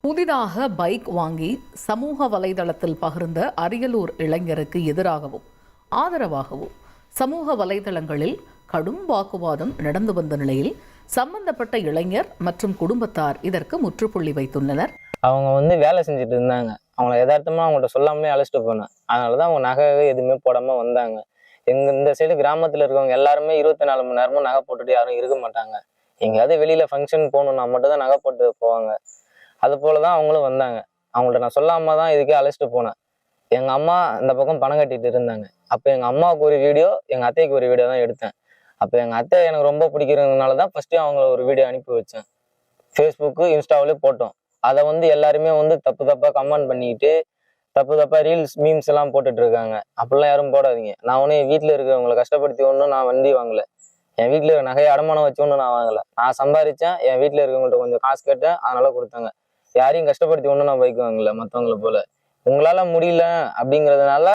புதிதாக பைக் வாங்கி சமூக வலைதளத்தில் பகிர்ந்த அரியலூர் இளைஞருக்கு எதிராகவும் ஆதரவாகவும் சமூக வலைதளங்களில் கடும் வாக்குவாதம் நடந்து வந்த நிலையில் சம்பந்தப்பட்ட இளைஞர் மற்றும் குடும்பத்தார் இதற்கு முற்றுப்புள்ளி வைத்துள்ளனர். அவங்க வேலை செஞ்சுட்டு இருந்தாங்க. அவங்கள யதார்த்தமா அவங்கள்ட்ட சொல்லாமலே அழைச்சிட்டு போனேன். அதனாலதான் அவங்க நகை எதுவுமே போடாம வந்தாங்க. இந்த சைடு கிராமத்துல இருக்கவங்க எல்லாருமே 24 மணி நேரமும் நகை போட்டுட்டு யாரும் இருக்க மாட்டாங்க. எங்கேயாவது வெளியில ஃபங்க்ஷன் போகணும்னா மட்டும் தான் நகை போட்டு போவாங்க. அது போலதான் அவங்களும் வந்தாங்க. அவங்கள்ட்ட நான் சொல்லாம தான் இதுக்கே அழைச்சிட்டு போனேன். எங்க அம்மா இந்த பக்கம் பணம் கட்டிட்டு இருந்தாங்க. அப்ப எங்க அம்மாவுக்கு ஒரு வீடியோ, எங்க அத்தைக்கு ஒரு வீடியோ தான் எடுத்தேன். அப்ப எங்க அத்தை எனக்கு ரொம்ப பிடிக்கிறதுனாலதான் ஃபர்ஸ்ட் அவங்கள ஒரு வீடியோ அனுப்பி வச்சேன். ஃபேஸ்புக்கு, இன்ஸ்டாவிலே போட்டோம். அதை எல்லாருமே தப்பா கமெண்ட் பண்ணிக்கிட்டு தப்பா ரீல்ஸ் மீம்ஸ் எல்லாம் போட்டுட்டு இருக்காங்க. அப்படிலாம் யாரும் போடாதீங்க. நான் என் வீட்டுல இருக்கிறவங்களை கஷ்டப்படுத்தி ஒன்றும் நான் வண்டி வாங்கல. என் வீட்டுல இருக்க நகையை அடமானம் வச்சு ஒன்றும் நான் வாங்கல. நான் சம்பாதிச்சேன். என் வீட்டுல இருக்கவங்கள்ட்ட கொஞ்சம் காசு கேட்டேன், அதனால கொடுத்தாங்க. யாரையும் கஷ்டப்படுத்தி ஒன்றும் நான் பைக் வாங்கல மற்றவங்களை போல. உங்களால முடியல அப்படிங்கிறதுனால